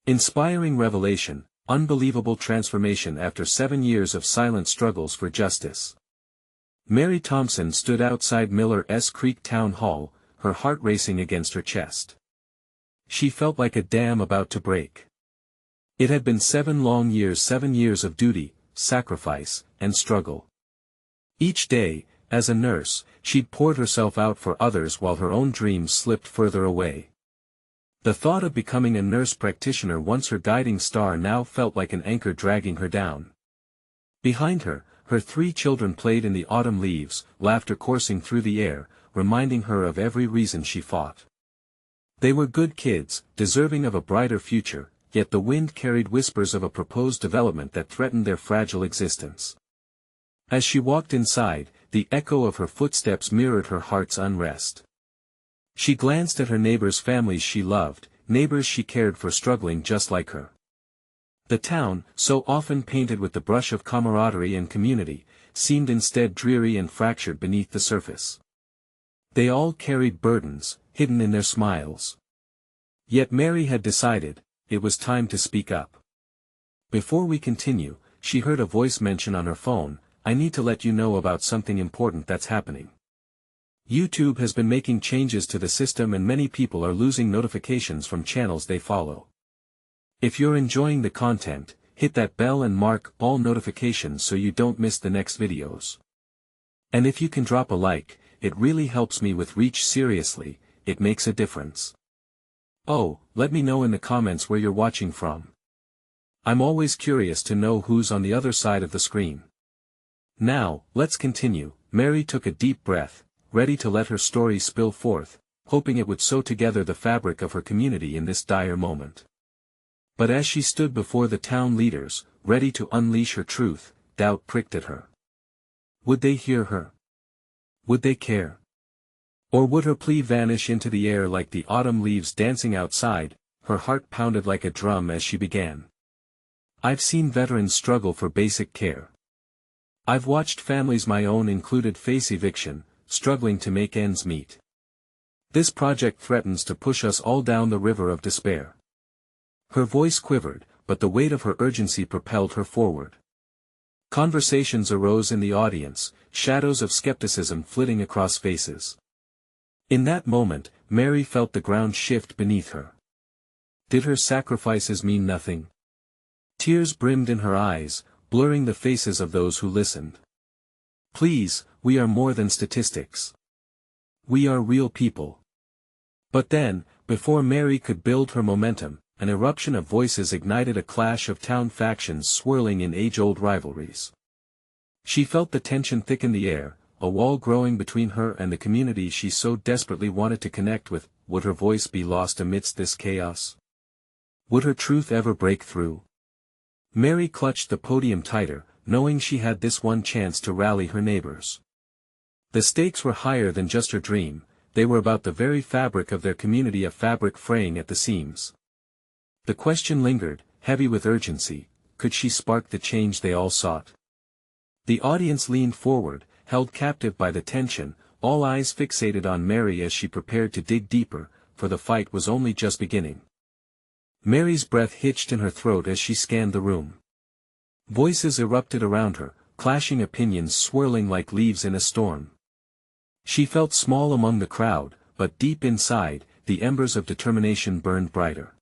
Inspiring revelation, unbelievable transformation after 7 years of silent struggles for justice. Mary Thompson stood outside Miller's Creek Town Hall, her heart racing against her chest. She felt like a dam about to break. It had been 7 long years, 7 years of duty, sacrifice, and struggle. Each day, as a nurse, she'd poured herself out for others while her own dreams slipped further away. The thought of becoming a nurse practitioner, once her guiding star, now felt like an anchor dragging her down. Behind her, her 3 children played in the autumn leaves, laughter coursing through the air, reminding her of every reason she fought. They were good kids, deserving of a brighter future, yet the wind carried whispers of a proposed development that threatened their fragile existence. As she walked inside, the echo of her footsteps mirrored her heart's unrest. She glanced at her neighbors' families she loved, neighbors she cared for struggling just like her. The town, so often painted with the brush of camaraderie and community, seemed instead dreary and fractured beneath the surface. They all carried burdens, hidden in their smiles. Yet Mary had decided, it was time to speak up. Before we continue, she heard a voice mention on her phone, "I need to let you know about something important that's happening. YouTube has been making changes to the system and many people are losing notifications from channels they follow. If you're enjoying the content, hit that bell and mark all notifications so you don't miss the next videos. And if you can drop a like, it really helps me with reach. Seriously, it makes a difference. Oh, let me know in the comments where you're watching from. I'm always curious to know who's on the other side of the screen." Now, let's continue. Mary took a deep breath, ready to let her story spill forth, hoping it would sew together the fabric of her community in this dire moment. But as she stood before the town leaders, ready to unleash her truth, doubt pricked at her. Would they hear her? Would they care? Or would her plea vanish into the air like the autumn leaves dancing outside? Her heart pounded like a drum as she began. "I've seen veterans struggle for basic care. I've watched families my own included face eviction, struggling to make ends meet. This project threatens to push us all down the river of despair." Her voice quivered, but the weight of her urgency propelled her forward. Conversations arose in the audience, shadows of skepticism flitting across faces. In that moment, Mary felt the ground shift beneath her. Did her sacrifices mean nothing? Tears brimmed in her eyes, blurring the faces of those who listened. "Please, we are more than statistics. We are real people." But then, before Mary could build her momentum, an eruption of voices ignited a clash of town factions swirling in age-old rivalries. She felt the tension thicken the air, a wall growing between her and the community she so desperately wanted to connect with. Would her voice be lost amidst this chaos? Would her truth ever break through? Mary clutched the podium tighter, knowing she had this one chance to rally her neighbors. The stakes were higher than just her dream, they were about the very fabric of their community, a fabric fraying at the seams. The question lingered, heavy with urgency: could she spark the change they all sought? The audience leaned forward, held captive by the tension, all eyes fixated on Mary as she prepared to dig deeper, for the fight was only just beginning. Mary's breath hitched in her throat as she scanned the room. Voices erupted around her, clashing opinions swirling like leaves in a storm. She felt small among the crowd, but deep inside, the embers of determination burned brighter.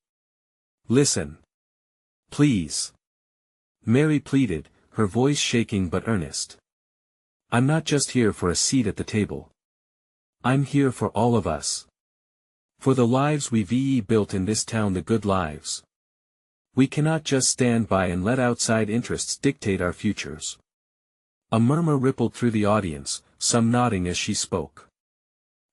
"Listen. Please." Mary pleaded, her voice shaking but earnest. "I'm not just here for a seat at the table. I'm here for all of us. For the lives we've built in this town, the good lives. We cannot just stand by and let outside interests dictate our futures." A murmur rippled through the audience, some nodding as she spoke.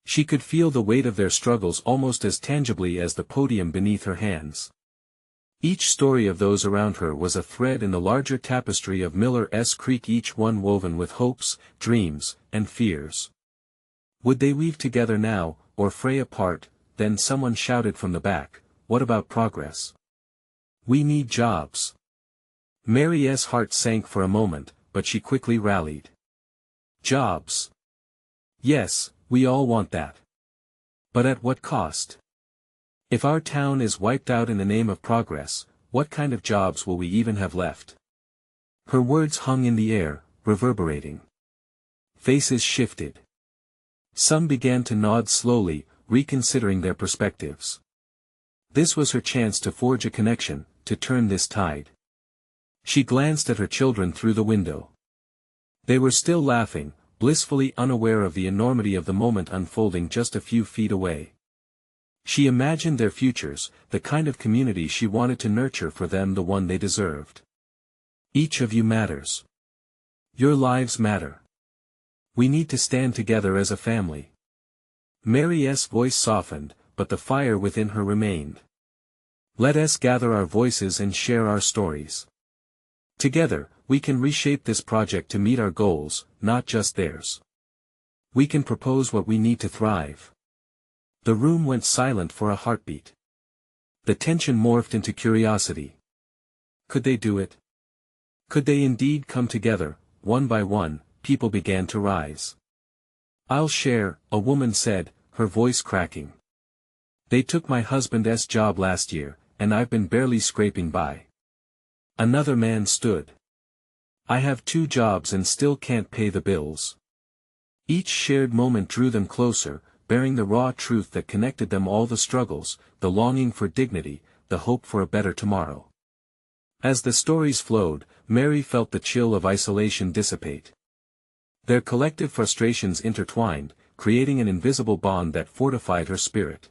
She could feel the weight of their struggles almost as tangibly as the podium beneath her hands. Each story of those around her was a thread in the larger tapestry of Miller's Creek, each one woven with hopes, dreams, and fears. Would they weave together now, or fray apart? Then someone shouted from the back, "What about progress? We need jobs." Mary's heart sank for a moment, but she quickly rallied. "Jobs. Yes, we all want that. But at what cost? If our town is wiped out in the name of progress, what kind of jobs will we even have left? Her words hung in the air, reverberating. Faces shifted. Some began to nod slowly, reconsidering their perspectives. This was her chance to forge a connection, to turn this tide. She glanced at her children through the window. They were still laughing, blissfully unaware of the enormity of the moment unfolding just a few feet away. She imagined their futures, the kind of community she wanted to nurture for them, the one they deserved. Each of you matters. Your lives matter. We need to stand together as a family. Mary's voice softened, but the fire within her remained. Let us gather our voices and share our stories. Together, we can reshape this project to meet our goals, not just theirs. We can propose what we need to thrive. The room went silent for a heartbeat. The tension morphed into curiosity. Could they do it? Could they indeed come together? One by one, people began to rise. I'll share, a woman said, her voice cracking. They took my husband's job last year, and I've been barely scraping by. Another man stood. I have 2 jobs and still can't pay the bills. Each shared moment drew them closer, bearing the raw truth that connected them, all the struggles, the longing for dignity, the hope for a better tomorrow. As the stories flowed, Mary felt the chill of isolation dissipate. Their collective frustrations intertwined, creating an invisible bond that fortified her spirit.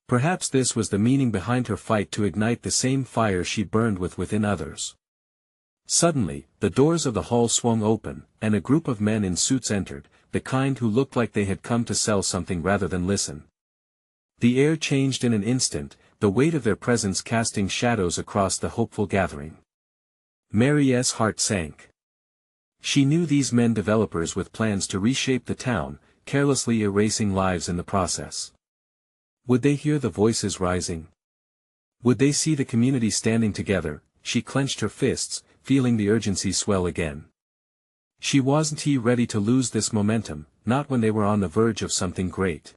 Perhaps this was the meaning behind her fight to ignite the same fire she burned within others. Suddenly, the doors of the hall swung open, and a group of men in suits entered, the kind who looked like they had come to sell something rather than listen. The air changed in an instant, the weight of their presence casting shadows across the hopeful gathering. Mary's heart sank. She knew these men, developers with plans to reshape the town, carelessly erasing lives in the process. Would they hear the voices rising? Would they see the community standing together? She clenched her fists, feeling the urgency swell again. She wasn't ready to lose this momentum, not when they were on the verge of something great.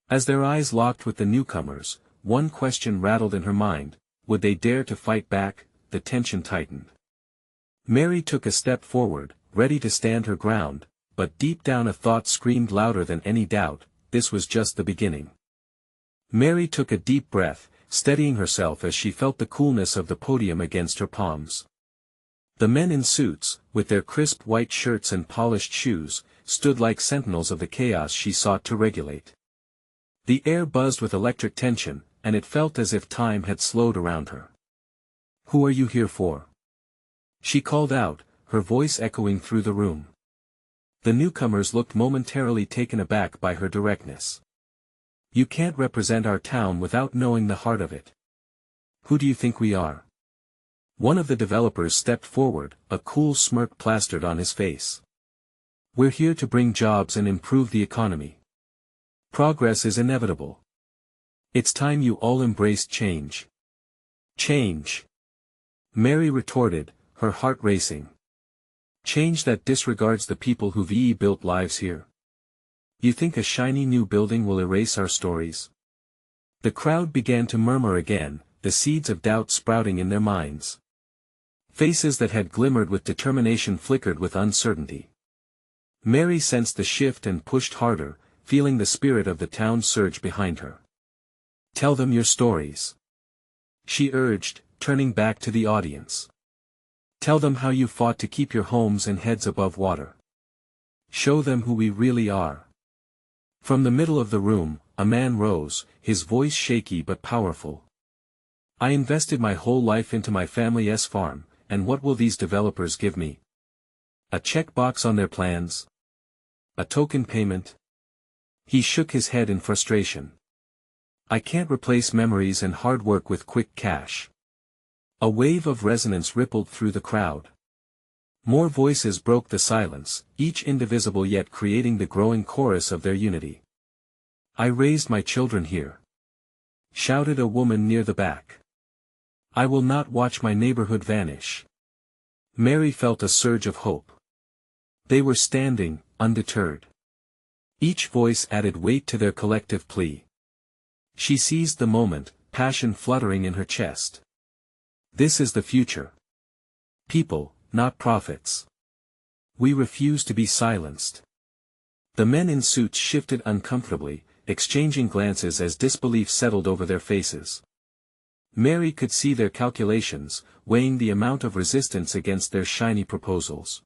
As their eyes locked with the newcomers, one question rattled in her mind: would they dare to fight back? The tension tightened. Mary took a step forward, ready to stand her ground, but deep down a thought screamed louder than any doubt: this was just the beginning. Mary took a deep breath, steadying herself as she felt the coolness of the podium against her palms. The men in suits, with their crisp white shirts and polished shoes, stood like sentinels of the chaos she sought to regulate. The air buzzed with electric tension, and it felt as if time had slowed around her. "Who are you here for?" she called out, her voice echoing through the room. The newcomers looked momentarily taken aback by her directness. "You can't represent our town without knowing the heart of it. Who do you think we are?" One of the developers stepped forward, a cool smirk plastered on his face. "We're here to bring jobs and improve the economy. Progress is inevitable. It's time you all embraced change." "Change?" Mary retorted, her heart racing. "Change that disregards the people who've built lives here. You think a shiny new building will erase our stories?" The crowd began to murmur again, the seeds of doubt sprouting in their minds. Faces that had glimmered with determination flickered with uncertainty. Mary sensed the shift and pushed harder, feeling the spirit of the town surge behind her. "Tell them your stories," she urged, turning back to the audience. "Tell them how you fought to keep your homes and heads above water. Show them who we really are." From the middle of the room, a man rose, his voice shaky but powerful. "I invested my whole life into my family's farm, and what will these developers give me? A checkbox on their plans? A token payment?" He shook his head in frustration. "I can't replace memories and hard work with quick cash." A wave of resonance rippled through the crowd. More voices broke the silence, each indivisible yet creating the growing chorus of their unity. "I raised my children here," shouted a woman near the back. "I will not watch my neighborhood vanish." Mary felt a surge of hope. They were standing, undeterred. Each voice added weight to their collective plea. She seized the moment, passion fluttering in her chest. This is the future. People, not prophets. We refuse to be silenced. The men in suits shifted uncomfortably, exchanging glances as disbelief settled over their faces. Mary could see their calculations, weighing the amount of resistance against their shiny proposals.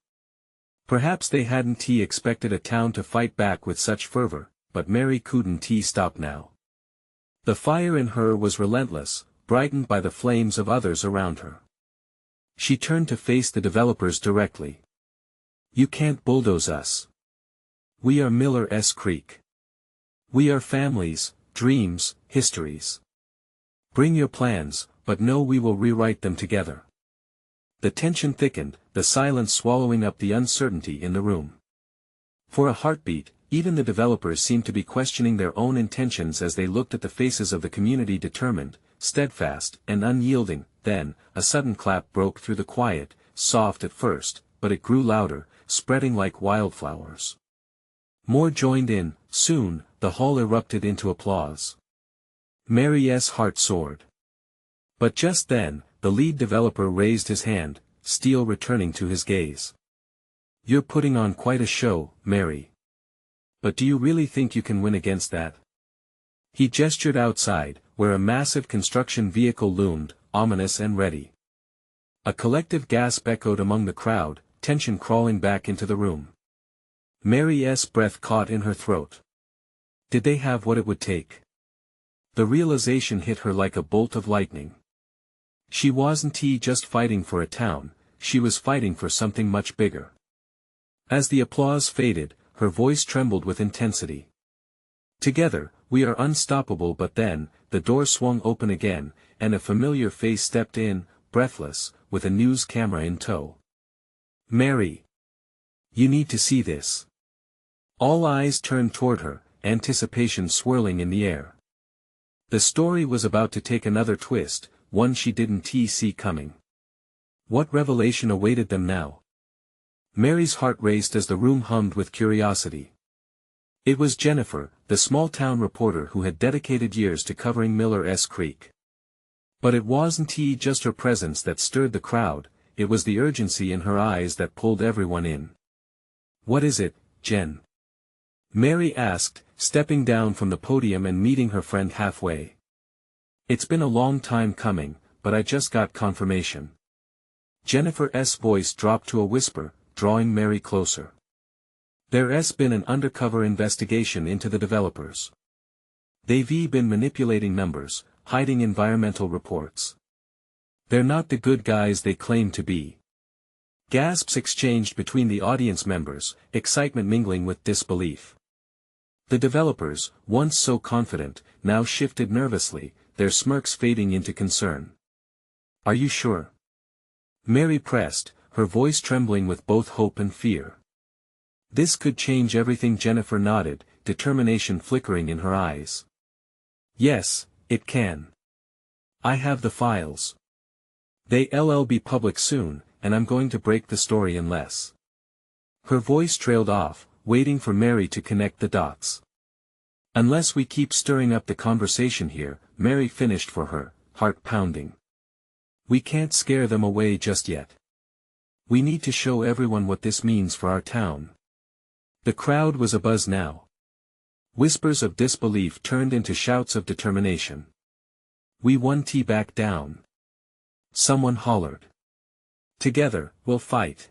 Perhaps they hadn't expected a town to fight back with such fervor, but Mary couldn't stop now. The fire in her was relentless, brightened by the flames of others around her. She turned to face the developers directly. You can't bulldoze us. We are Miller S. Creek. We are families, dreams, histories. Bring your plans, but know we will rewrite them together. The tension thickened, the silence swallowing up the uncertainty in the room. For a heartbeat, even the developers seemed to be questioning their own intentions as they looked at the faces of the community, determined, steadfast, and unyielding. Then, a sudden clap broke through the quiet, soft at first, but it grew louder, spreading like wildflowers. More joined in. Soon, the hall erupted into applause. Mary's heart soared. But just then, the lead developer raised his hand, steel returning to his gaze. You're putting on quite a show, Mary. But do you really think you can win against that? He gestured outside, where a massive construction vehicle loomed, ominous and ready. A collective gasp echoed among the crowd, tension crawling back into the room. Mary's breath caught in her throat. Did they have what it would take? The realization hit her like a bolt of lightning. She wasn't just fighting for a town, she was fighting for something much bigger. As the applause faded, her voice trembled with intensity. Together, we are unstoppable. But then, the door swung open again, and a familiar face stepped in, breathless, with a news camera in tow. Mary. You need to see this. All eyes turned toward her, anticipation swirling in the air. The story was about to take another twist, one she didn't see coming. What revelation awaited them now? Mary's heart raced as the room hummed with curiosity. It was Jennifer, the small-town reporter who had dedicated years to covering Miller S. Creek. But it wasn't just her presence that stirred the crowd, it was the urgency in her eyes that pulled everyone in. What is it, Jen? Mary asked, stepping down from the podium and meeting her friend halfway. It's been a long time coming, but I just got confirmation. Jennifer's voice dropped to a whisper, drawing Mary closer. There's been an undercover investigation into the developers. They've been manipulating numbers, hiding environmental reports. They're not the good guys they claim to be. Gasps exchanged between the audience members, excitement mingling with disbelief. The developers, once so confident, now shifted nervously, their smirks fading into concern. Are you sure? Mary pressed, her voice trembling with both hope and fear. This could change everything. Jennifer nodded, determination flickering in her eyes. Yes, it can. I have the files. They'll be public soon, and I'm going to break the story unless. Her voice trailed off, waiting for Mary to connect the dots. Unless we keep stirring up the conversation here, Mary finished for her, heart pounding. We can't scare them away just yet. We need to show everyone what this means for our town. The crowd was abuzz now. Whispers of disbelief turned into shouts of determination. We won't back down. Someone hollered. Together, we'll fight.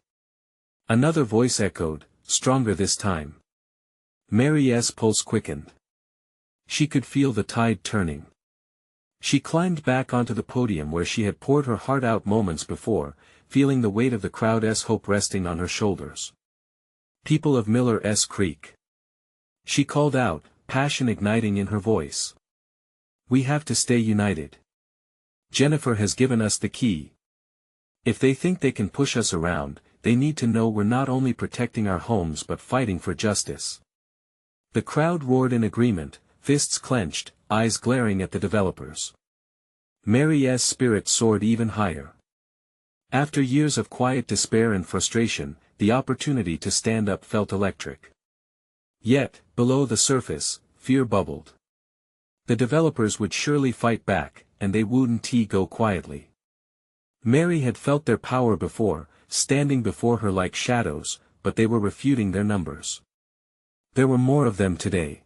Another voice echoed, stronger this time. Mary's pulse quickened. She could feel the tide turning. She climbed back onto the podium where she had poured her heart out moments before, feeling the weight of the crowd's hope resting on her shoulders. People of Miller S. Creek. She called out, passion igniting in her voice. We have to stay united. Jennifer has given us the key. If they think they can push us around, they need to know we're not only protecting our homes but fighting for justice. The crowd roared in agreement, fists clenched, eyes glaring at the developers. Mary's spirit soared even higher. After years of quiet despair and frustration, the opportunity to stand up felt electric. Yet, below the surface, fear bubbled. The developers would surely fight back, and they wouldn't go quietly. Mary had felt their power before, standing before her like shadows, but they were refuting their numbers. There were more of them today.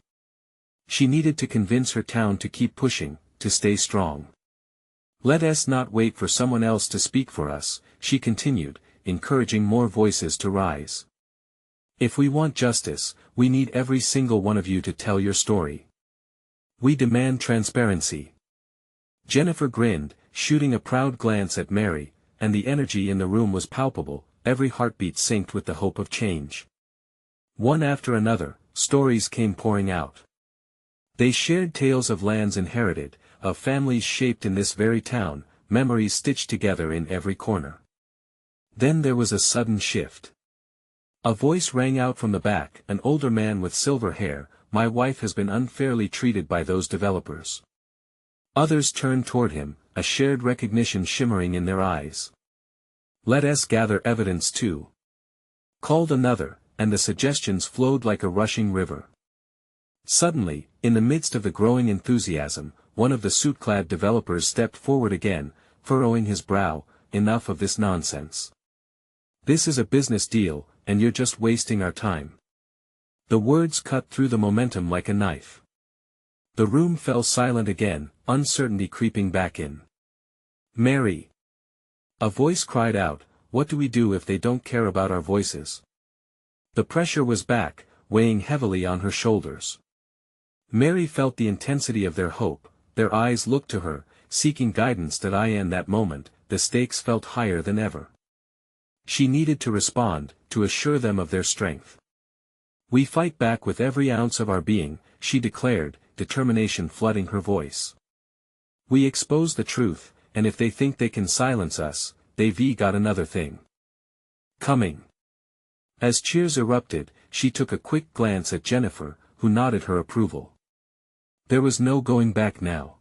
She needed to convince her town to keep pushing, to stay strong. Let us not wait for someone else to speak for us, she continued, encouraging more voices to rise. If we want justice, we need every single one of you to tell your story. We demand transparency. Jennifer grinned, shooting a proud glance at Mary, and the energy in the room was palpable, every heartbeat synced with the hope of change. One after another, stories came pouring out. They shared tales of lands inherited, of families shaped in this very town, memories stitched together in every corner. Then there was a sudden shift. A voice rang out from the back, an older man with silver hair, "My wife has been unfairly treated by those developers." Others turned toward him, a shared recognition shimmering in their eyes. "Let us gather evidence too," called another, and the suggestions flowed like a rushing river. Suddenly, in the midst of the growing enthusiasm, one of the suit-clad developers stepped forward again, furrowing his brow. "Enough of this nonsense. This is a business deal, and you're just wasting our time." The words cut through the momentum like a knife. The room fell silent again, uncertainty creeping back in. "Mary!" a voice cried out, "what do we do if they don't care about our voices?" The pressure was back, weighing heavily on her shoulders. Mary felt the intensity of their hope, their eyes looked to her, seeking guidance. In that moment, the stakes felt higher than ever. She needed to respond, to assure them of their strength. "We fight back with every ounce of our being," she declared, determination flooding her voice. "We expose the truth, and if they think they can silence us, they've got another thing coming." As cheers erupted, she took a quick glance at Jennifer, who nodded her approval. There was no going back now.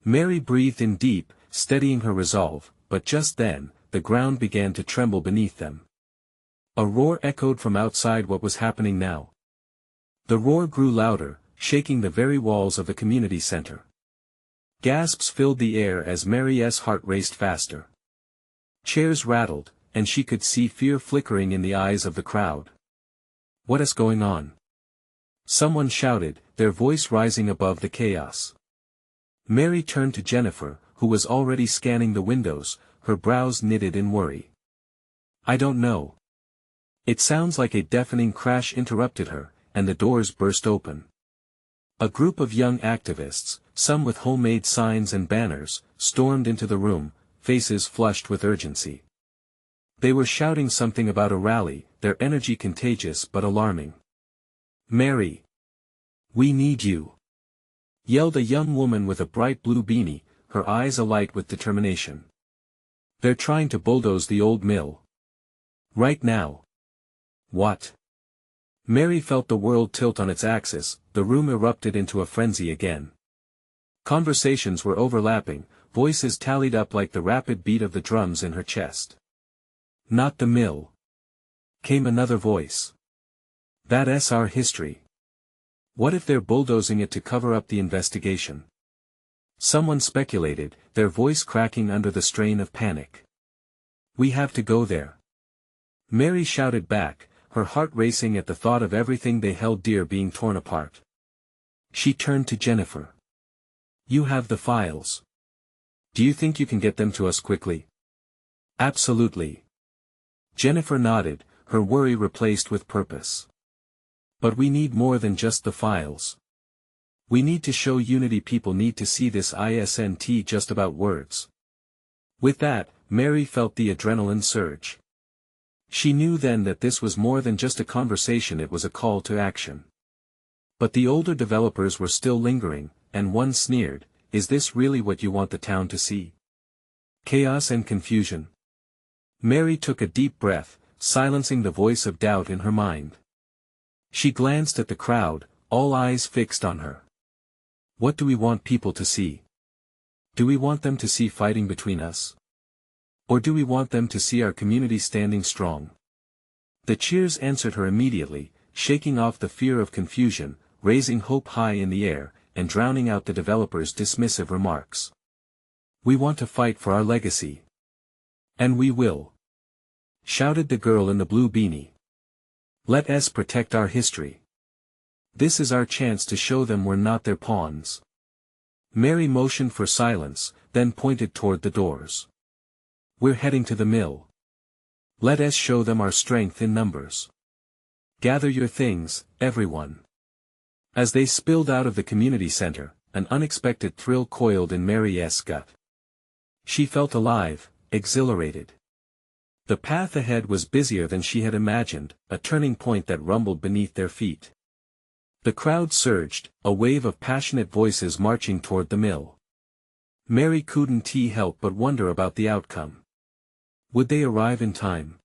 Mary breathed in deep, steadying her resolve, but just then, the ground began to tremble beneath them. A roar echoed from outside. What was happening now? The roar grew louder, shaking the very walls of the community center. Gasps filled the air as Mary's heart raced faster. Chairs rattled, and she could see fear flickering in the eyes of the crowd. "What is going on?" someone shouted, their voice rising above the chaos. Mary turned to Jennifer, who was already scanning the windows, her brows knitted in worry. "I don't know." It sounds like a deafening crash interrupted her, and the doors burst open. A group of young activists, some with homemade signs and banners, stormed into the room, faces flushed with urgency. They were shouting something about a rally, their energy contagious but alarming. "Mary! We need you!" yelled a young woman with a bright blue beanie, her eyes alight with determination. "They're trying to bulldoze the old mill. Right now." "What?" Mary felt the world tilt on its axis. The room erupted into a frenzy again. Conversations were overlapping, voices tallied up like the rapid beat of the drums in her chest. "Not the mill," came another voice. "That's our history. What if they're bulldozing it to cover up the investigation?" Someone speculated, their voice cracking under the strain of panic. "We have to go there." Mary shouted back, her heart racing at the thought of everything they held dear being torn apart. She turned to Jennifer. "You have the files. Do you think you can get them to us quickly?" "Absolutely." Jennifer nodded, her worry replaced with purpose. "But we need more than just the files. We need to show unity. People need to see this isn't just about words." With that, Mary felt the adrenaline surge. She knew then that this was more than just a conversation, it was a call to action. But the older developers were still lingering, and one sneered, "Is this really what you want the town to see? Chaos and confusion?" Mary took a deep breath, silencing the voice of doubt in her mind. She glanced at the crowd, all eyes fixed on her. "What do we want people to see? Do we want them to see fighting between us? Or do we want them to see our community standing strong?" The cheers answered her immediately, shaking off the fear of confusion, raising hope high in the air, and drowning out the developers' dismissive remarks. "We want to fight for our legacy. And we will," shouted the girl in the blue beanie. "Let us protect our history. This is our chance to show them we're not their pawns." Mary motioned for silence, then pointed toward the doors. "We're heading to the mill. Let us show them our strength in numbers. Gather your things, everyone." As they spilled out of the community center, an unexpected thrill coiled in Mary's gut. She felt alive, exhilarated. The path ahead was busier than she had imagined, a turning point that rumbled beneath their feet. The crowd surged, a wave of passionate voices marching toward the mill. Mary couldn't help but wonder about the outcome. Would they arrive in time?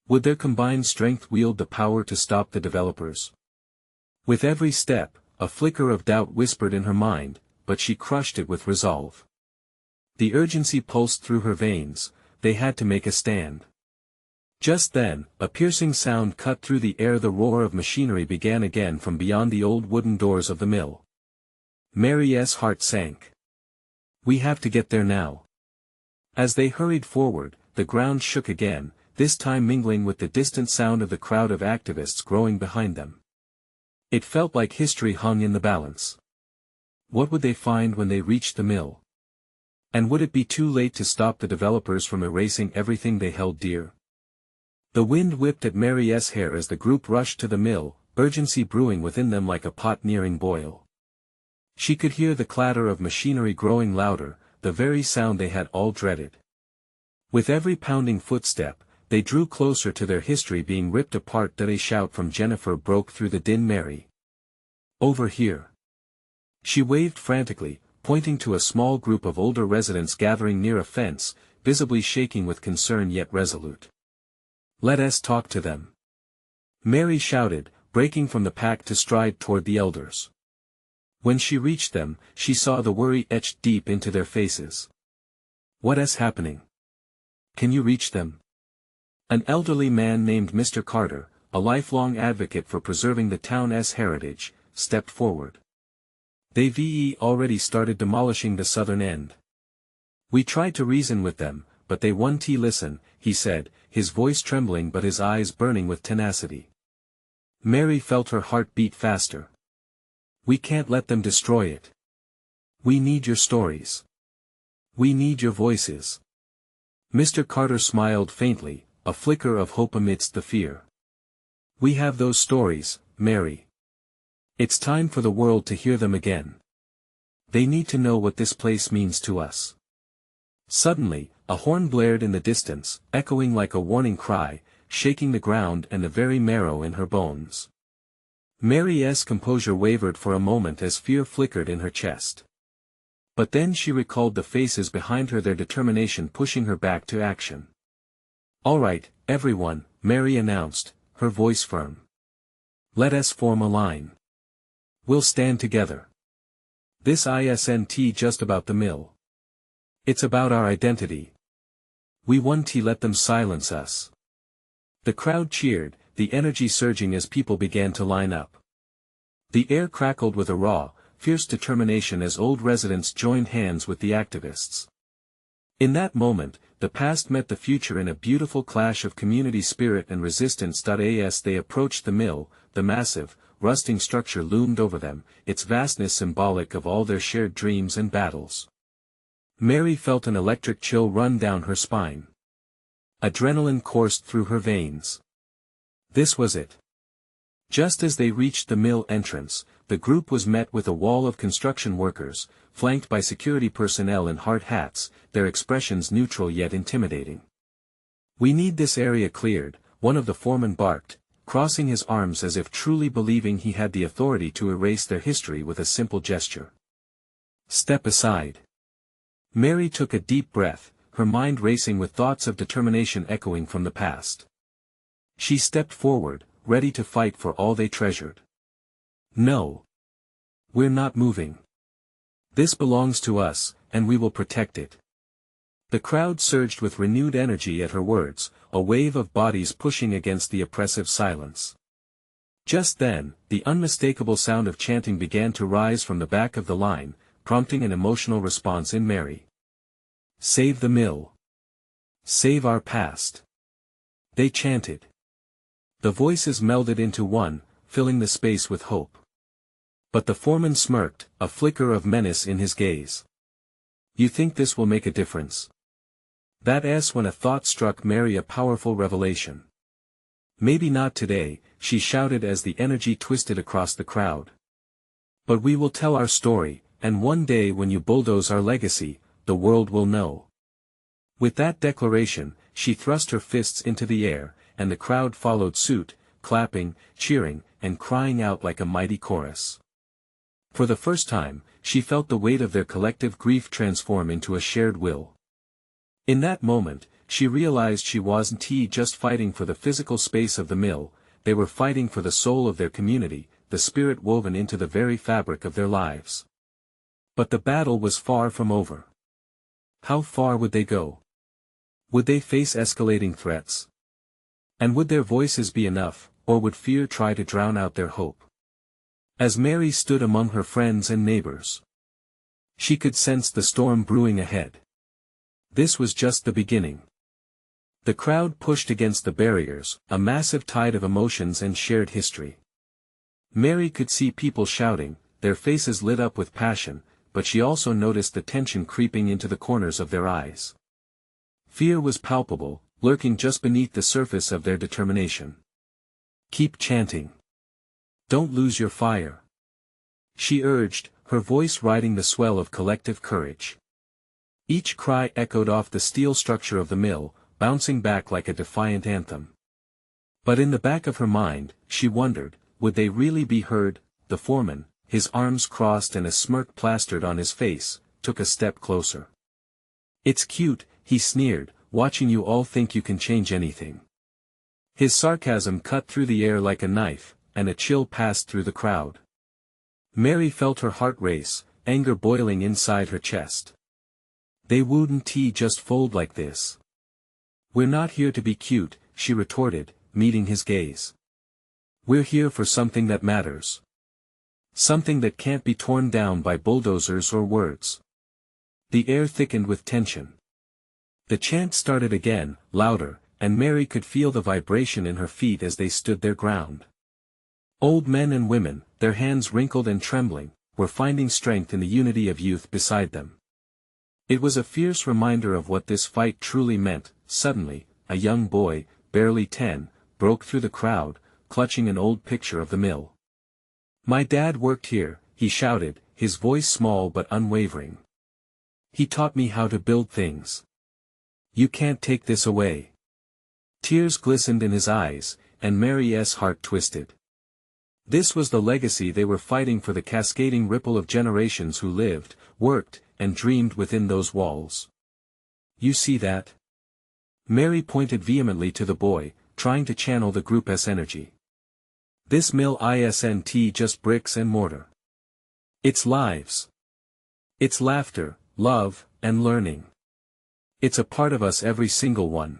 Would their combined strength wield the power to stop the developers? With every step, a flicker of doubt whispered in her mind, but she crushed it with resolve. The urgency pulsed through her veins. They had to make a stand. Just then, a piercing sound cut through the air. The roar of machinery began again from beyond the old wooden doors of the mill. Mary's heart sank. "We have to get there now." As they hurried forward, the ground shook again, this time mingling with the distant sound of the crowd of activists growing behind them. It felt like history hung in the balance. What would they find when they reached the mill? And would it be too late to stop the developers from erasing everything they held dear? The wind whipped at Mary's hair as the group rushed to the mill, urgency brewing within them like a pot nearing boil. She could hear the clatter of machinery growing louder, the very sound they had all dreaded. With every pounding footstep, they drew closer to their history being ripped apart. That a shout from Jennifer broke through the din. "Mary! Over here!" She waved frantically, pointing to a small group of older residents gathering near a fence, visibly shaking with concern yet resolute. "Let us talk to them," Mary shouted, breaking from the pack to stride toward the elders. When she reached them, she saw the worry etched deep into their faces. "What is happening? Can you reach them?" An elderly man named Mr. Carter, a lifelong advocate for preserving the town's heritage, stepped forward. "They've already started demolishing the southern end. We tried to reason with them, but they won't listen," he said, his voice trembling but his eyes burning with tenacity. Mary felt her heart beat faster. "We can't let them destroy it. We need your stories. We need your voices." Mr. Carter smiled faintly, a flicker of hope amidst the fear. "We have those stories, Mary. It's time for the world to hear them again. They need to know what this place means to us." Suddenly, a horn blared in the distance, echoing like a warning cry, shaking the ground and the very marrow in her bones. Mary's composure wavered for a moment as fear flickered in her chest. But then she recalled the faces behind her, their determination pushing her back to action. "All right, everyone," Mary announced, her voice firm. "Let us form a line. We'll stand together. This isn't just about the mill. It's about our identity. We won't let them silence us." The crowd cheered, the energy surging as people began to line up. The air crackled with a raw, fierce determination as old residents joined hands with the activists. In that moment, the past met the future in a beautiful clash of community spirit and resistance. As they approached the mill, the massive, rusting structure loomed over them, its vastness symbolic of all their shared dreams and battles. Mary felt an electric chill run down her spine. Adrenaline coursed through her veins. This was it. Just as they reached the mill entrance, the group was met with a wall of construction workers, flanked by security personnel in hard hats, their expressions neutral yet intimidating. "We need this area cleared," one of the foremen barked, crossing his arms as if truly believing he had the authority to erase their history with a simple gesture. "Step aside." Mary took a deep breath, her mind racing with thoughts of determination echoing from the past. She stepped forward, ready to fight for all they treasured. "No. We're not moving. This belongs to us, and we will protect it." The crowd surged with renewed energy at her words, a wave of bodies pushing against the oppressive silence. Just then, the unmistakable sound of chanting began to rise from the back of the line, prompting an emotional response in Mary. "Save the mill. Save our past." They chanted. The voices melded into one, filling the space with hope. But the foreman smirked, a flicker of menace in his gaze. "You think this will make a difference?" That's when a thought struck Mary, a powerful revelation. "Maybe not today," she shouted as the energy twisted across the crowd. "But we will tell our story, and one day when you bulldoze our legacy, the world will know." With that declaration, she thrust her fists into the air, and the crowd followed suit, clapping, cheering, and crying out like a mighty chorus. For the first time, she felt the weight of their collective grief transform into a shared will. In that moment, she realized she wasn't just fighting for the physical space of the mill, they were fighting for the soul of their community, the spirit woven into the very fabric of their lives. But the battle was far from over. How far would they go? Would they face escalating threats? And would their voices be enough, or would fear try to drown out their hope? As Mary stood among her friends and neighbors, she could sense the storm brewing ahead. This was just the beginning. The crowd pushed against the barriers, a massive tide of emotions and shared history. Mary could see people shouting, their faces lit up with passion, but she also noticed the tension creeping into the corners of their eyes. Fear was palpable, lurking just beneath the surface of their determination. "Keep chanting. Don't lose your fire," she urged, her voice riding the swell of collective courage. Each cry echoed off the steel structure of the mill, bouncing back like a defiant anthem. But in the back of her mind, she wondered, would they really be heard? The foreman, his arms crossed and a smirk plastered on his face, took a step closer. "It's cute," he sneered, "watching you all think you can change anything." His sarcasm cut through the air like a knife, and a chill passed through the crowd. Mary felt her heart race, anger boiling inside her chest. "They wouldn't just fold like this." "We're not here to be cute," she retorted, meeting his gaze. "We're here for something that matters. Something that can't be torn down by bulldozers or words." The air thickened with tension. The chant started again, louder, and Mary could feel the vibration in her feet as they stood their ground. Old men and women, their hands wrinkled and trembling, were finding strength in the unity of youth beside them. It was a fierce reminder of what this fight truly meant. Suddenly, a young boy, barely 10, broke through the crowd, clutching an old picture of the mill. "My dad worked here," he shouted, his voice small but unwavering. "He taught me how to build things. You can't take this away." Tears glistened in his eyes, and Mary's heart twisted. This was the legacy they were fighting for, the cascading ripple of generations who lived, worked, and dreamed within those walls. "You see that?" Mary pointed vehemently to the boy, trying to channel the group's energy. "This mill isn't just bricks and mortar. It's lives. It's laughter, love, and learning. It's a part of us, every single one."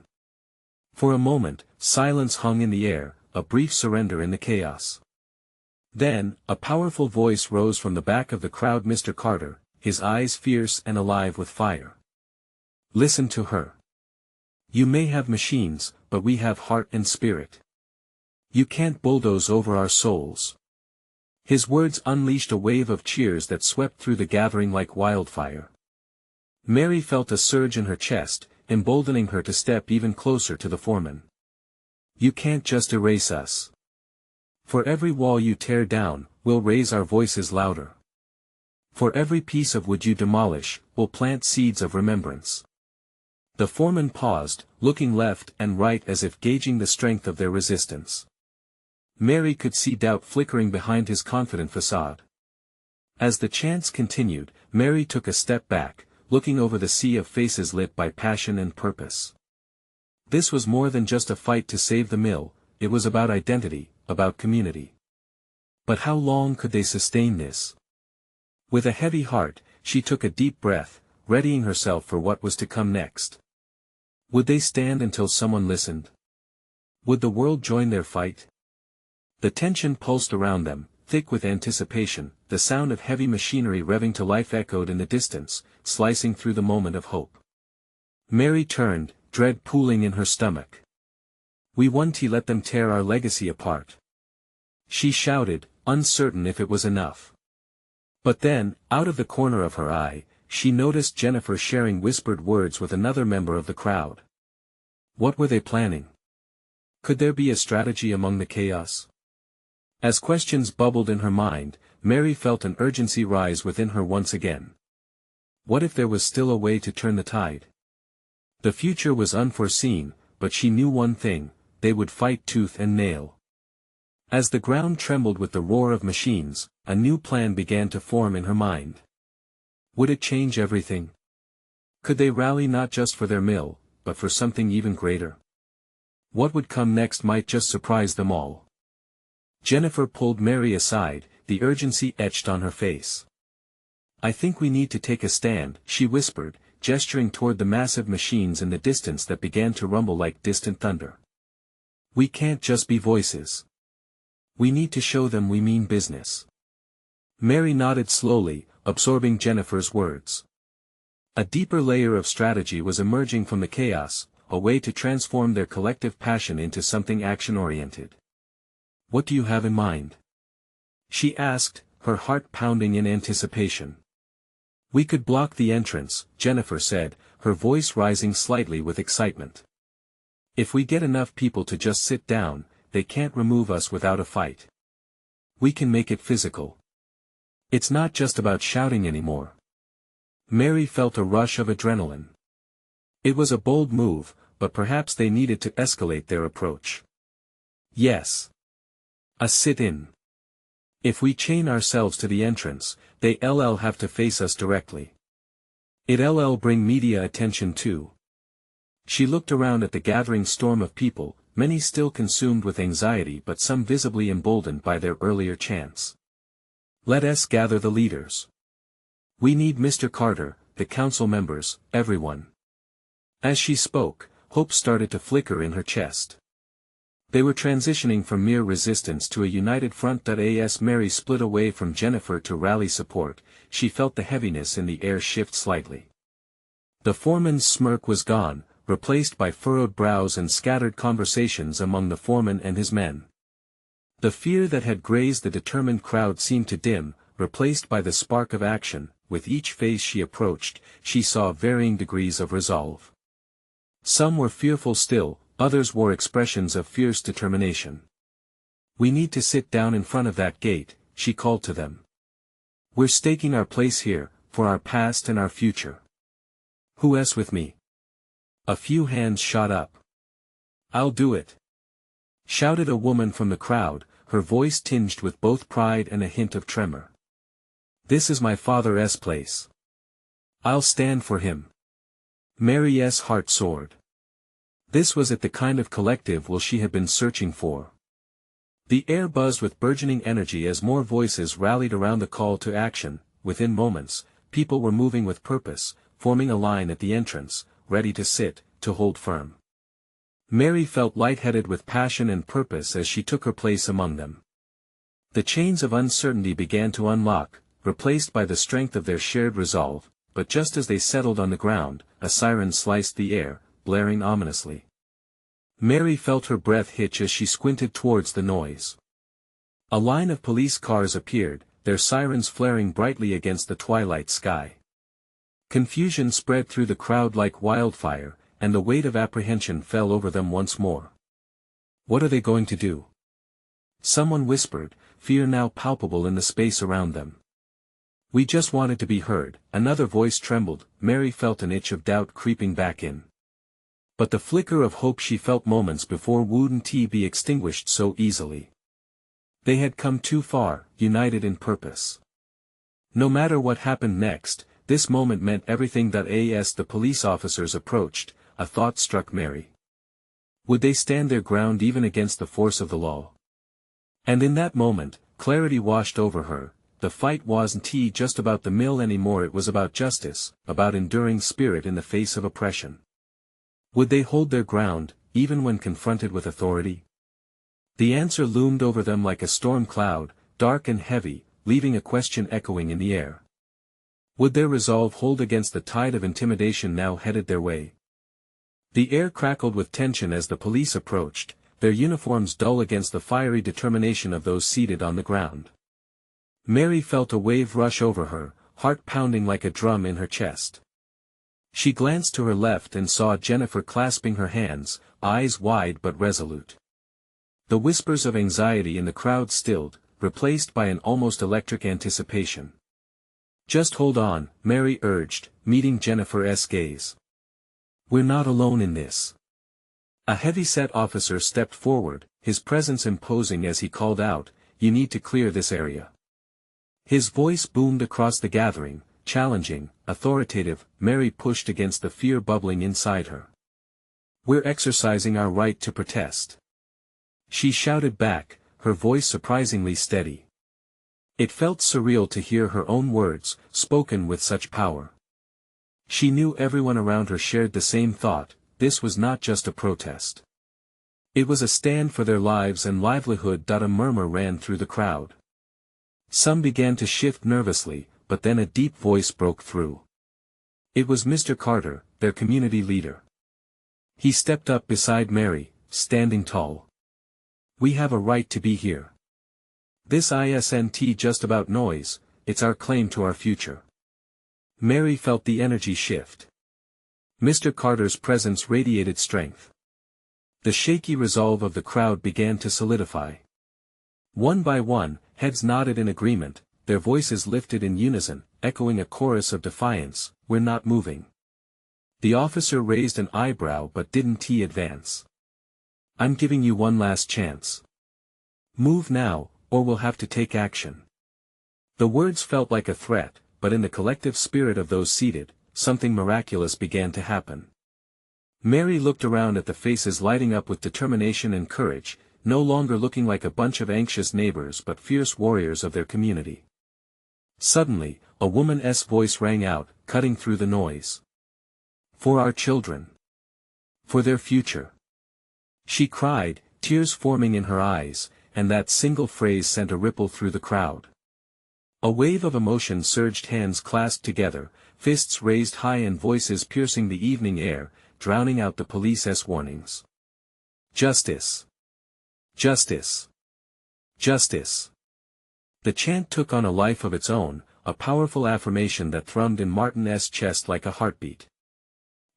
For a moment, silence hung in the air, a brief surrender in the chaos. Then, a powerful voice rose from the back of the crowd. "Mr. Carter," his eyes fierce and alive with fire. "Listen to her. You may have machines, but we have heart and spirit. You can't bulldoze over our souls." His words unleashed a wave of cheers that swept through the gathering like wildfire. Mary felt a surge in her chest, emboldening her to step even closer to the foreman. "You can't just erase us. For every wall you tear down, we'll raise our voices louder. For every piece of wood you demolish, we'll plant seeds of remembrance." The foreman paused, looking left and right as if gauging the strength of their resistance. Mary could see doubt flickering behind his confident facade. As the chants continued, Mary took a step back, looking over the sea of faces lit by passion and purpose. This was more than just a fight to save the mill, it was about identity, about community. But how long could they sustain this? With a heavy heart, she took a deep breath, readying herself for what was to come next. Would they stand until someone listened? Would the world join their fight? The tension pulsed around them, thick with anticipation, the sound of heavy machinery revving to life echoed in the distance, slicing through the moment of hope. Mary turned, dread pooling in her stomach. "We won't let them tear our legacy apart," she shouted, uncertain if it was enough. But then, out of the corner of her eye, she noticed Jennifer sharing whispered words with another member of the crowd. What were they planning? Could there be a strategy among the chaos? As questions bubbled in her mind, Mary felt an urgency rise within her once again. What if there was still a way to turn the tide? The future was unforeseen, but she knew one thing: they would fight tooth and nail. As the ground trembled with the roar of machines, a new plan began to form in her mind. Would it change everything? Could they rally not just for their mill, but for something even greater? What would come next might just surprise them all. Jennifer pulled Mary aside, the urgency etched on her face. "I think we need to take a stand," she whispered, gesturing toward the massive machines in the distance that began to rumble like distant thunder. "We can't just be voices. We need to show them we mean business." Mary nodded slowly, absorbing Jennifer's words. A deeper layer of strategy was emerging from the chaos, a way to transform their collective passion into something action-oriented. "What do you have in mind?" she asked, her heart pounding in anticipation. "We could block the entrance," Jennifer said, her voice rising slightly with excitement. "If we get enough people to just sit down, they can't remove us without a fight. We can make it physical. It's not just about shouting anymore." Mary felt a rush of adrenaline. It was a bold move, but perhaps they needed to escalate their approach. "Yes. A sit-in. If we chain ourselves to the entrance, they'll have to face us directly. It'll bring media attention too." She looked around at the gathering storm of people, many still consumed with anxiety but some visibly emboldened by their earlier chants. "Let us gather the leaders. We need Mr. Carter, the council members, everyone." As she spoke, hope started to flicker in her chest. They were transitioning from mere resistance to a united front. As Mary split away from Jennifer to rally support, she felt the heaviness in the air shift slightly. The foreman's smirk was gone, replaced by furrowed brows and scattered conversations among the foreman and his men. The fear that had grazed the determined crowd seemed to dim, replaced by the spark of action. With each phase she approached, she saw varying degrees of resolve. Some were fearful still, others wore expressions of fierce determination. "We need to sit down in front of that gate," she called to them. "We're staking our place here, for our past and our future. Who else with me?" A few hands shot up. "I'll do it," shouted a woman from the crowd, her voice tinged with both pride and a hint of tremor. "This is my father's place. I'll stand for him." Mary's heart soared. This was the kind of collective will she had been searching for. The air buzzed with burgeoning energy as more voices rallied around the call to action. Within moments, people were moving with purpose, forming a line at the entrance, ready to sit, to hold firm. Mary felt lightheaded with passion and purpose as she took her place among them. The chains of uncertainty began to unlock, replaced by the strength of their shared resolve, but just as they settled on the ground, a siren sliced the air, blaring ominously. Mary felt her breath hitch as she squinted towards the noise. A line of police cars appeared, their sirens flaring brightly against the twilight sky. Confusion spread through the crowd like wildfire, and the weight of apprehension fell over them once more. What are they going to do? Someone whispered, fear now palpable in the space around them. We just wanted to be heard, another voice trembled. Mary felt an itch of doubt creeping back in. But the flicker of hope she felt moments before wouldn't be extinguished so easily. They had come too far, united in purpose. No matter what happened next, this moment meant everything. As the police officers approached, a thought struck Mary. Would they stand their ground even against the force of the law? And in that moment, clarity washed over her. The fight wasn't just about the mill anymore, it was about justice, about enduring spirit in the face of oppression. Would they hold their ground, even when confronted with authority? The answer loomed over them like a storm cloud, dark and heavy, leaving a question echoing in the air. Would their resolve hold against the tide of intimidation now headed their way? The air crackled with tension as the police approached, their uniforms dull against the fiery determination of those seated on the ground. Mary felt a wave rush over her, heart pounding like a drum in her chest. She glanced to her left and saw Jennifer clasping her hands, eyes wide but resolute. The whispers of anxiety in the crowd stilled, replaced by an almost electric anticipation. "Just hold on," Mary urged, meeting Jennifer's gaze. "We're not alone in this." A heavy-set officer stepped forward, his presence imposing as he called out, "You need to clear this area." His voice boomed across the gathering, challenging, authoritative. Mary pushed against the fear bubbling inside her. "We're exercising our right to protest," she shouted back, her voice surprisingly steady. It felt surreal to hear her own words, spoken with such power. She knew everyone around her shared the same thought: this was not just a protest. It was a stand for their lives and livelihood. A murmur ran through the crowd. Some began to shift nervously, but then a deep voice broke through. It was Mr. Carter, their community leader. He stepped up beside Mary, standing tall. "We have a right to be here. This isn't just about noise, it's our claim to our future." Mary felt the energy shift. Mr. Carter's presence radiated strength. The shaky resolve of the crowd began to solidify. One by one, heads nodded in agreement, their voices lifted in unison, echoing a chorus of defiance: "We're not moving." The officer raised an eyebrow but didn't advance. "I'm giving you one last chance. Move now, or we'll have to take action." The words felt like a threat, but in the collective spirit of those seated, something miraculous began to happen. Mary looked around at the faces lighting up with determination and courage, no longer looking like a bunch of anxious neighbors but fierce warriors of their community. Suddenly, a woman's voice rang out, cutting through the noise. "For our children. For their future," she cried, tears forming in her eyes, and that single phrase sent a ripple through the crowd. A wave of emotion surged, hands clasped together, fists raised high and voices piercing the evening air, drowning out the police's warnings. "Justice! Justice! Justice!" The chant took on a life of its own, a powerful affirmation that thrummed in Martin's chest like a heartbeat.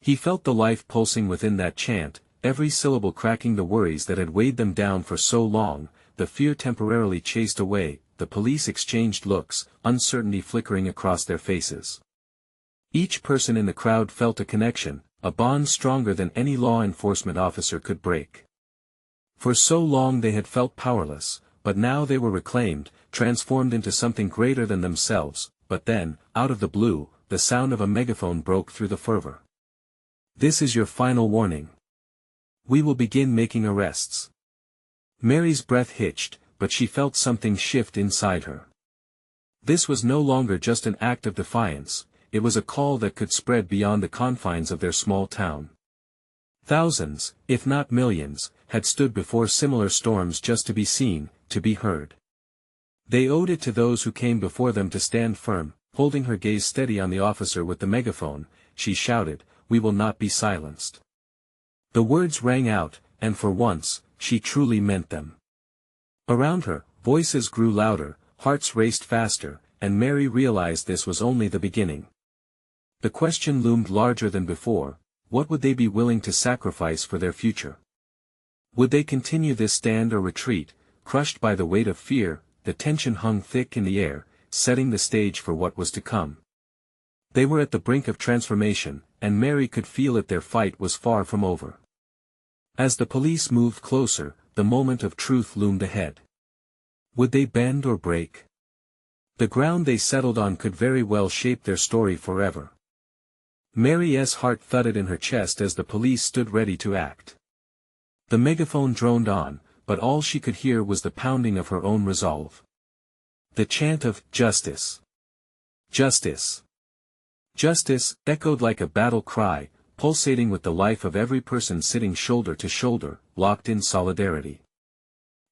He felt the life pulsing within that chant, every syllable cracking the worries that had weighed them down for so long. The fear temporarily chased away, the police exchanged looks, uncertainty flickering across their faces. Each person in the crowd felt a connection, a bond stronger than any law enforcement officer could break. For so long they had felt powerless, but now they were reclaimed, transformed into something greater than themselves. But then, out of the blue, the sound of a megaphone broke through the fervor. "This is your final warning. We will begin making arrests." Mary's breath hitched, but she felt something shift inside her. This was no longer just an act of defiance, it was a call that could spread beyond the confines of their small town. Thousands, if not millions, had stood before similar storms just to be seen, to be heard. They owed it to those who came before them to stand firm. Holding her gaze steady on the officer with the megaphone, she shouted, "We will not be silenced." The words rang out, and for once, she truly meant them. Around her, voices grew louder, hearts raced faster, and Mary realized this was only the beginning. The question loomed larger than before: what would they be willing to sacrifice for their future? Would they continue this stand or retreat, crushed by the weight of fear? The tension hung thick in the air, setting the stage for what was to come. They were at the brink of transformation, and Mary could feel it. Their fight was far from over. As the police moved closer, the moment of truth loomed ahead. Would they bend or break? The ground they settled on could very well shape their story forever. Mary's heart thudded in her chest as the police stood ready to act. The megaphone droned on, but all she could hear was the pounding of her own resolve. The chant of "Justice! Justice! Justice!" echoed like a battle cry, pulsating with the life of every person sitting shoulder to shoulder, locked in solidarity.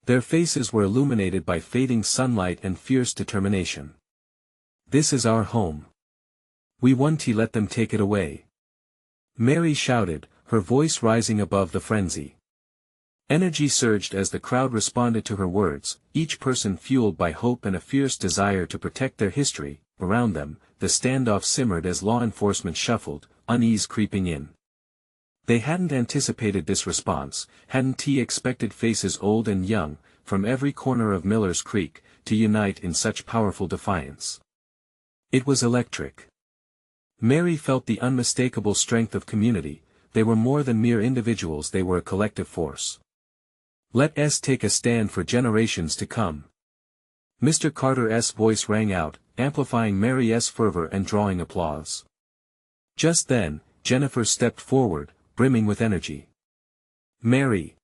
Their faces were illuminated by fading sunlight and fierce determination. "This is our home. We won't let them take it away," Mary shouted, her voice rising above the frenzy. Energy surged as the crowd responded to her words, each person fueled by hope and a fierce desire to protect their history. Around them, the standoff simmered as law enforcement shuffled, unease creeping in. They hadn't anticipated this response, hadn't expected faces old and young, from every corner of Miller's Creek, to unite in such powerful defiance. It was electric. Mary felt the unmistakable strength of community. They were more than mere individuals, they were a collective force. "Let us take a stand for generations to come." Mr. Carter's voice rang out, amplifying Mary's fervor and drawing applause. Just then, Jennifer stepped forward, brimming with energy. "Mary.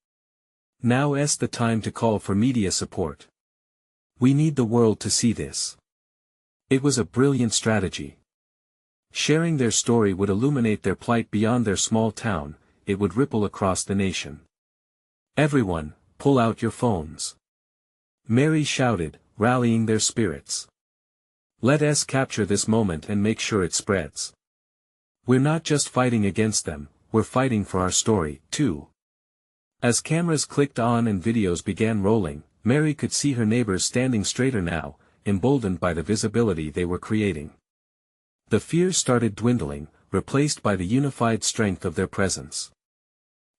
Now's the time to call for media support. We need the world to see this." It was a brilliant strategy. Sharing their story would illuminate their plight beyond their small town, it would ripple across the nation. "Everyone, pull out your phones," Mary shouted, rallying their spirits. "Let us capture this moment and make sure it spreads. We're not just fighting against them, we're fighting for our story, too." As cameras clicked on and videos began rolling, Mary could see her neighbors standing straighter now, emboldened by the visibility they were creating. The fear started dwindling, replaced by the unified strength of their presence.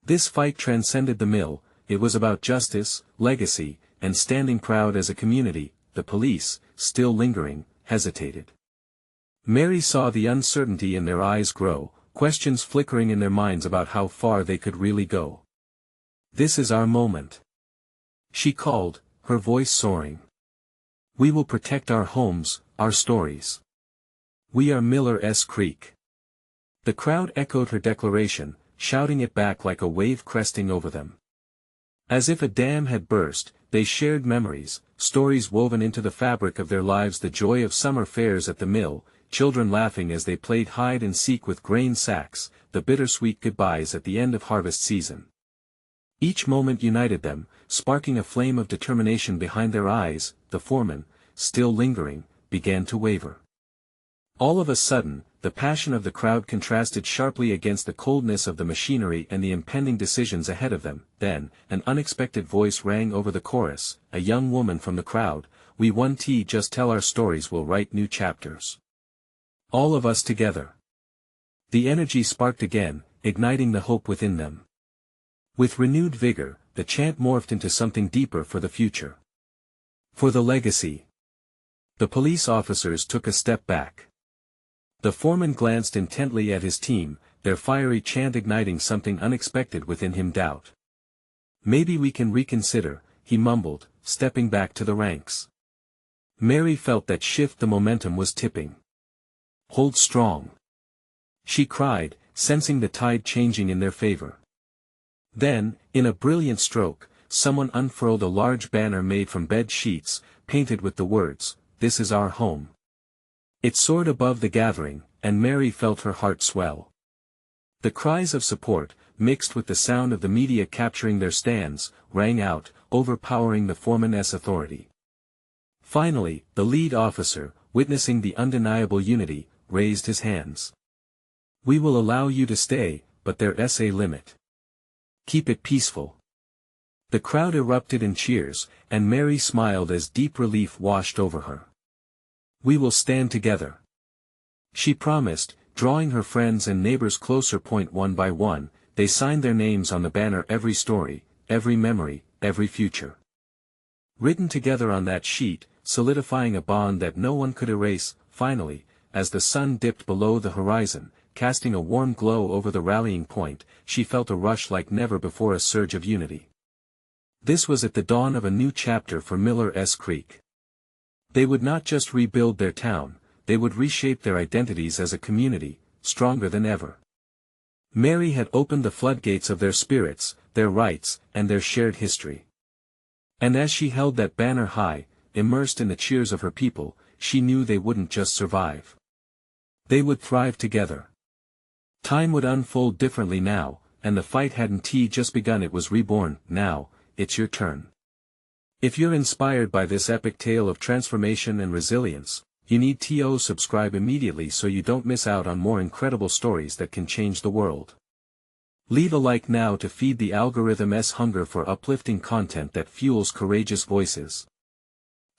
This fight transcended the mill. It was about justice, legacy, and standing proud as a community. The police, still lingering, hesitated. Mary saw the uncertainty in their eyes grow, questions flickering in their minds about how far they could really go. "This is our moment," she called, her voice soaring. "We will protect our homes, our stories. We are Miller's Creek." The crowd echoed her declaration, shouting it back like a wave cresting over them. As if a dam had burst, they shared memories, stories woven into the fabric of their lives, the joy of summer fairs at the mill, children laughing as they played hide and seek with grain sacks, the bittersweet goodbyes at the end of harvest season. Each moment united them, sparking a flame of determination behind their eyes. The foreman, still lingering, began to waver. All of a sudden, the passion of the crowd contrasted sharply against the coldness of the machinery and the impending decisions ahead of them. Then, an unexpected voice rang over the chorus, a young woman from the crowd. "We won't just tell our stories, we'll write new chapters. All of us together." The energy sparked again, igniting the hope within them. With renewed vigor, the chant morphed into something deeper for the future. For the legacy. The police officers took a step back. The foreman glanced intently at his team, their fiery chant igniting something unexpected within him. "Doubt. Maybe we can reconsider," he mumbled, stepping back to the ranks. Mary felt that shift. The momentum was tipping. "Hold strong," she cried, sensing the tide changing in their favor. Then, in a brilliant stroke, someone unfurled a large banner made from bed sheets, painted with the words, "This is our home." It soared above the gathering, and Mary felt her heart swell. The cries of support, mixed with the sound of the media capturing their stands, rang out, overpowering the foreman's authority. Finally, the lead officer, witnessing the undeniable unity, raised his hands. "We will allow you to stay, but there's a limit. Keep it peaceful." The crowd erupted in cheers, and Mary smiled as deep relief washed over her. "We will stand together," she promised, drawing her friends and neighbors closer. One by one, they signed their names on the banner. Every story, every memory, every future. Written together on that sheet, solidifying a bond that no one could erase. Finally, as the sun dipped below the horizon, casting a warm glow over the rallying point, she felt a rush like never before, a surge of unity. This was at the dawn of a new chapter for Miller's Creek. They would not just rebuild their town, they would reshape their identities as a community, stronger than ever. Mary had opened the floodgates of their spirits, their rights, and their shared history. And as she held that banner high, immersed in the cheers of her people, she knew they wouldn't just survive. They would thrive together. Time would unfold differently now, and the fight hadn't just begun, it was reborn. "Now, it's your turn. If you're inspired by this epic tale of transformation and resilience, you need to subscribe immediately so you don't miss out on more incredible stories that can change the world. Leave a like now to feed the algorithm's hunger for uplifting content that fuels courageous voices.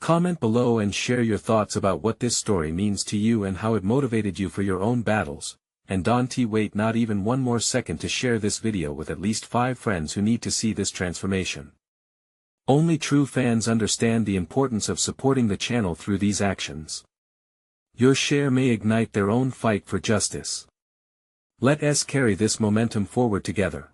Comment below and share your thoughts about what this story means to you and how it motivated you for your own battles, and don't wait not even one more second to share this video with at least 5 friends who need to see this transformation. Only true fans understand the importance of supporting the channel through these actions. Your share may ignite their own fight for justice. Let us carry this momentum forward together.